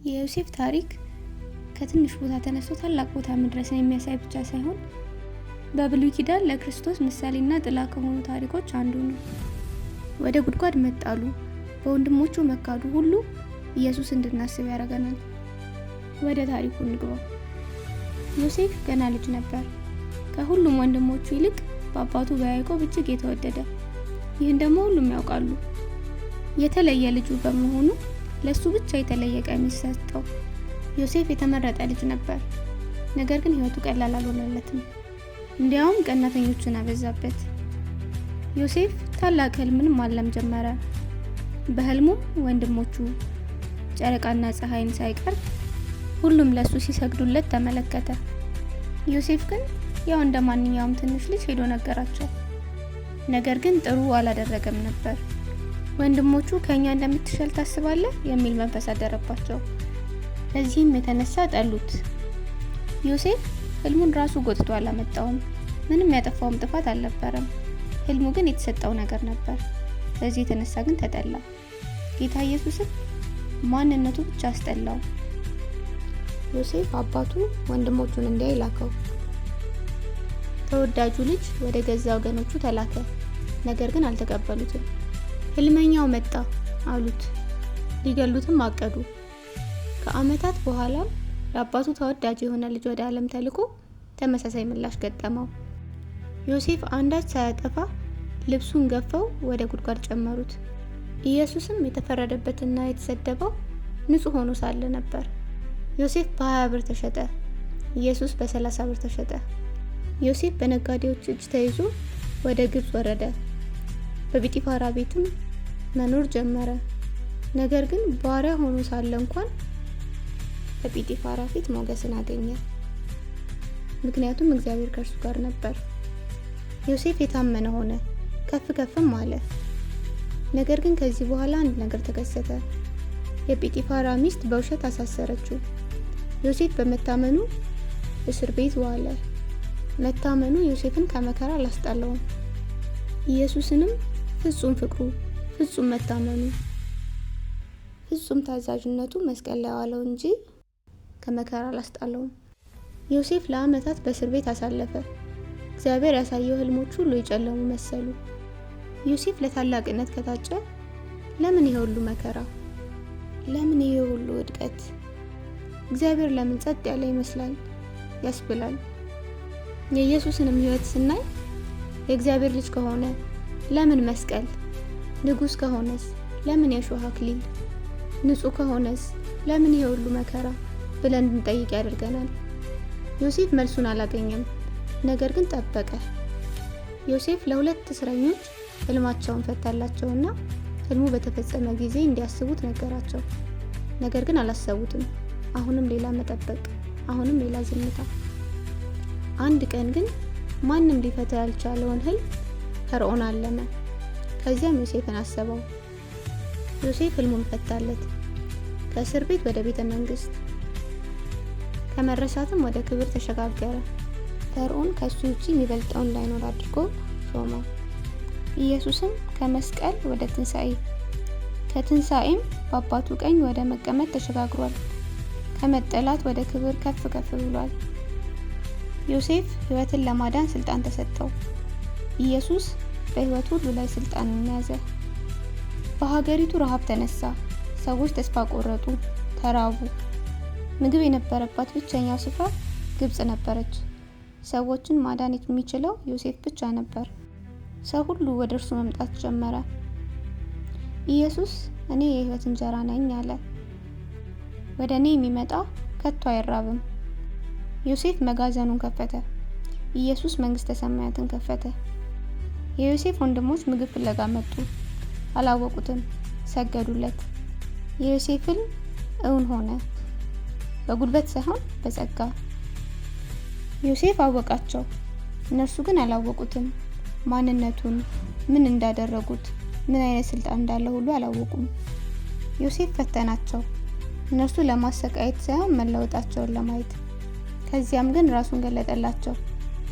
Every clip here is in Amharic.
የዮሴፍ ታሪክ ከትንሽ ቦታ ተነስቶ ታላቅ ቦታ መድረስን የሚያሳይ ብቻ ሳይሆን በብሉይ ኪዳን ለክርስቶስ ምሳሌና ጥላ ከሆኑ ታሪኮች አንዱ ነው። ወደ ጉድጓድ መጣሉ፣ በወንድሞቹ መካዱ ሁሉ ኢየሱስ እንድናስብ ያደርገናል። ወደ ታሪኩ እንግባ። ዮሴፍ ገና ልጅ ነበር። ከሁሉም ወንድሞቹ ይልቅ በአባቱ በያዕቆብ እጅግ የተወደደ። ይህን ደግሞ ሁሉም ያውቃሉ። የተለየ ልጁ በመሆኑ ለሱ ብቻ የተለየ ቀሚስ ሰጠው። ዮሴፍ የተመረጠ ልጅ ነበር። ነገር ግን ሕይወቱ ቀላል አልሆነለትም። እንዲያውም ቀናተኞችን አበዛበት። ዮሴፍ ታላቅ ህልምን ማለም ጀመረ። በህልሙ ወንድሞቹ ጨረቃና ፀሐይን ሳይቀር ሁሉም ለሱ ሲሰግዱለት ተመለከተ። ዮሴፍ ግን ያው እንደ ማንኛውም ትንሽ ልጅ ሄዶ ነገራቸው። ነገር ግን ጥሩ አላደረገም ነበር። ወንድሞቹ ከኛ እንደምትሻል ታስባለህ የሚል መንፈስ አደረባቸው። ለዚህም የተነሳ ጠሉት። ዮሴፍ ህልሙን ራሱ ጎትቶ አላመጣውም። ምንም ያጠፋውም ጥፋት አልነበረም። ህልሙ ግን የተሰጠው ነገር ነበር። በዚህ የተነሳ ግን ተጠላ። ጌታ ኢየሱስም ማንነቱ ብቻ አስጠላው። ዮሴፍ አባቱ ወንድሞቹን እንዲያይ ላከው። ተወዳጁ ልጅ ወደ ገዛ ወገኖቹ ተላከ። ነገር ግን አልተቀበሉትም። ህልመኛው መጣ አሉት። ሊገሉትም አቀዱ። ከዓመታት በኋላ ለአባቱ ተወዳጅ የሆነ ልጅ ወደ ዓለም ተልኮ ተመሳሳይ ምላሽ ገጠመው። ዮሴፍ አንዳች ሳያጠፋ ልብሱን ገፈው ወደ ጉድጓድ ጨመሩት። ኢየሱስም የተፈረደበትና የተሰደበው ንጹሕ ሆኖ ሳለ ነበር። ዮሴፍ በ20 ብር ተሸጠ። ኢየሱስ በ30 ብር ተሸጠ። ዮሴፍ በነጋዴዎች እጅ ተይዞ ወደ ግብፅ ወረደ። በጲጢፋራ ቤትም መኖር ጀመረ። ነገር ግን ባሪያ ሆኖ ሳለ እንኳን በጲጢፋራ ፊት ሞገስን አገኘ። ምክንያቱም እግዚአብሔር ከእርሱ ጋር ነበር። ዮሴፍ የታመነ ሆነ፣ ከፍ ከፍም አለ። ነገር ግን ከዚህ በኋላ አንድ ነገር ተከሰተ። የጲጢፋራ ሚስት በውሸት አሳሰረችው። ዮሴፍ በመታመኑ እስር ቤት ዋለ። መታመኑ ዮሴፍን ከመከራ አላስጣለውም። ኢየሱስንም ፍጹም ፍቅሩ፣ ፍጹም መታመኑ፣ ፍጹም ታዛዥነቱ መስቀል ላይ ዋለው እንጂ ከመከራ አላስጣለውም። ዮሴፍ ለዓመታት በእስር ቤት አሳለፈ። እግዚአብሔር ያሳየው ህልሞች ሁሉ የጨለሙ መሰሉ። ዮሴፍ ለታላቅነት ከታጨ ለምን ይሄ ሁሉ መከራ? ለምን ይሄ ሁሉ ውድቀት? እግዚአብሔር ለምን ጸጥ ያለ ይመስላል ያስብላል። የኢየሱስንም ህይወት ስናይ የእግዚአብሔር ልጅ ከሆነ ለምን መስቀል? ንጉስ ከሆነስ ለምን የሾህ አክሊል? ንጹህ ከሆነስ ለምን ይሄ ሁሉ መከራ ብለን እንድንጠይቅ ያደርገናል። ዮሴፍ መልሱን አላገኘም፣ ነገር ግን ጠበቀ። ዮሴፍ ለሁለት እስረኞች ህልማቸውን ፈታላቸውና ህልሙ በተፈጸመ ጊዜ እንዲያስቡት ነገራቸው። ነገር ግን አላሰቡትም። አሁንም ሌላ መጠበቅ፣ አሁንም ሌላ ዝምታ። አንድ ቀን ግን ማንም ሊፈታ ያልቻለውን ህልም ፈርዖን አለመ። ከዚያም ዮሴፍን አሰበው። ዮሴፍ ህልሙን ፈታለት። ከእስር ቤት ወደ ቤተ መንግስት፣ ከመረሳትም ወደ ክብር ተሸጋገረ። ፈርዖን ከሱ ውጪ የሚበልጠውን ላይኖር አድርጎ ሾመው። ኢየሱስም ከመስቀል ወደ ትንሣኤ፣ ከትንሣኤም በአባቱ ቀኝ ወደ መቀመጥ ተሸጋግሯል። ከመጠላት ወደ ክብር ከፍ ከፍ ብሏል። ዮሴፍ ህይወትን ለማዳን ስልጣን ተሰጠው። ኢየሱስ በህይወት ሁሉ ላይ ስልጣንን ያዘ። በሀገሪቱ ረሃብ ተነሳ። ሰዎች ተስፋ ቆረጡ፣ ተራቡ። ምግብ የነበረባት ብቸኛው ስፍራ ግብጽ ነበረች። ሰዎችን ማዳን የሚችለው ዮሴፍ ብቻ ነበር። ሰው ሁሉ ወደ እርሱ መምጣት ጀመረ። ኢየሱስ እኔ የህይወት እንጀራ ነኝ አለ። ወደ እኔ የሚመጣ ከቶ አይራብም። ዮሴፍ መጋዘኑን ከፈተ። ኢየሱስ መንግስተ ሰማያትን ከፈተ። የዮሴፍ ወንድሞች ምግብ ፍለጋ መጡ። አላወቁትም፣ ሰገዱለት። የዮሴፍ ህልም እውን ሆነ፣ በጉልበት ሳይሆን በጸጋ። ዮሴፍ አወቃቸው፣ እነርሱ ግን አላወቁትም። ማንነቱን፣ ምን እንዳደረጉት፣ ምን አይነት ስልጣን እንዳለው ሁሉ አላወቁም። ዮሴፍ ፈተናቸው፣ እነርሱ ለማሰቃየት ሳይሆን መለወጣቸውን ለማየት። ከዚያም ግን ራሱን ገለጠላቸው።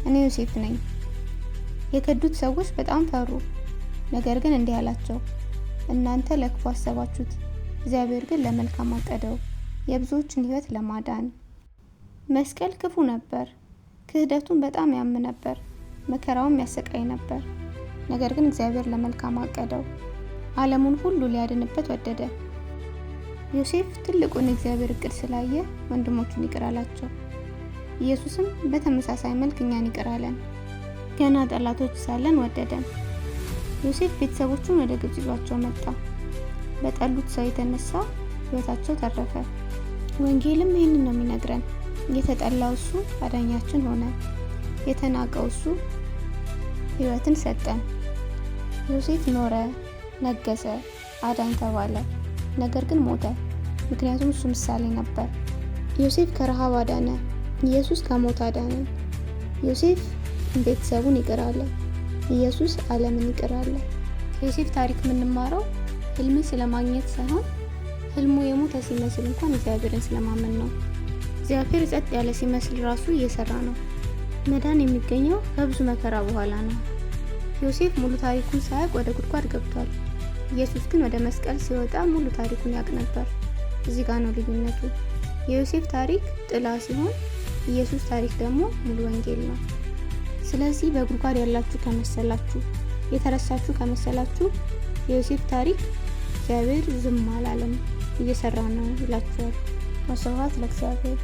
እኔ ዮሴፍ ነኝ። የከዱት ሰዎች በጣም ፈሩ። ነገር ግን እንዲህ አላቸው፣ እናንተ ለክፉ አሰባችሁት፣ እግዚአብሔር ግን ለመልካም አቀደው። የብዙዎችን ሕይወት ለማዳን። መስቀል ክፉ ነበር። ክህደቱን በጣም ያም ነበር። መከራውም ያሰቃይ ነበር። ነገር ግን እግዚአብሔር ለመልካም አቀደው። ዓለሙን ሁሉ ሊያድንበት ወደደ። ዮሴፍ ትልቁን የእግዚአብሔር እቅድ ስላየ ወንድሞቹን ይቅር አላቸው። ኢየሱስም በተመሳሳይ መልክ እኛን ይቅር አለን። ገና ጠላቶች ሳለን ወደደን። ዮሴፍ ቤተሰቦቹን ወደ ግብጽ ይዟቸው መጣ። በጠሉት ሰው የተነሳ ሕይወታቸው ተረፈ። ወንጌልም ይህንን ነው የሚነግረን። የተጠላው እሱ አዳኛችን ሆነ። የተናቀው እሱ ሕይወትን ሰጠን። ዮሴፍ ኖረ፣ ነገሰ፣ አዳኝ ተባለ። ነገር ግን ሞተ። ምክንያቱም እሱ ምሳሌ ነበር። ዮሴፍ ከረሃብ አዳነ። ኢየሱስ ከሞት አዳነን። ዮሴፍ ቤተሰቡን ይቅር አለ። ኢየሱስ ዓለምን ይቅር አለ። ከዮሴፍ ታሪክ የምንማረው ህልምን ስለማግኘት ሳይሆን ህልሙ የሞተ ሲመስል እንኳን እግዚአብሔርን ስለማመን ነው። እግዚአብሔር ጸጥ ያለ ሲመስል ራሱ እየሰራ ነው። መዳን የሚገኘው ከብዙ መከራ በኋላ ነው። ዮሴፍ ሙሉ ታሪኩን ሳያውቅ ወደ ጉድጓድ ገብቷል። ኢየሱስ ግን ወደ መስቀል ሲወጣ ሙሉ ታሪኩን ያውቅ ነበር። እዚህ ጋር ነው ልዩነቱ። የዮሴፍ ታሪክ ጥላ ሲሆን ኢየሱስ ታሪክ ደግሞ ሙሉ ወንጌል ነው። ስለዚህ በጉድጓድ ያላችሁ ከመሰላችሁ፣ የተረሳችሁ ከመሰላችሁ የዮሴፍ ታሪክ እግዚአብሔር ዝም አላለም፣ እየሰራ ነው ይላችኋል። ወስብሐት ለእግዚአብሔር።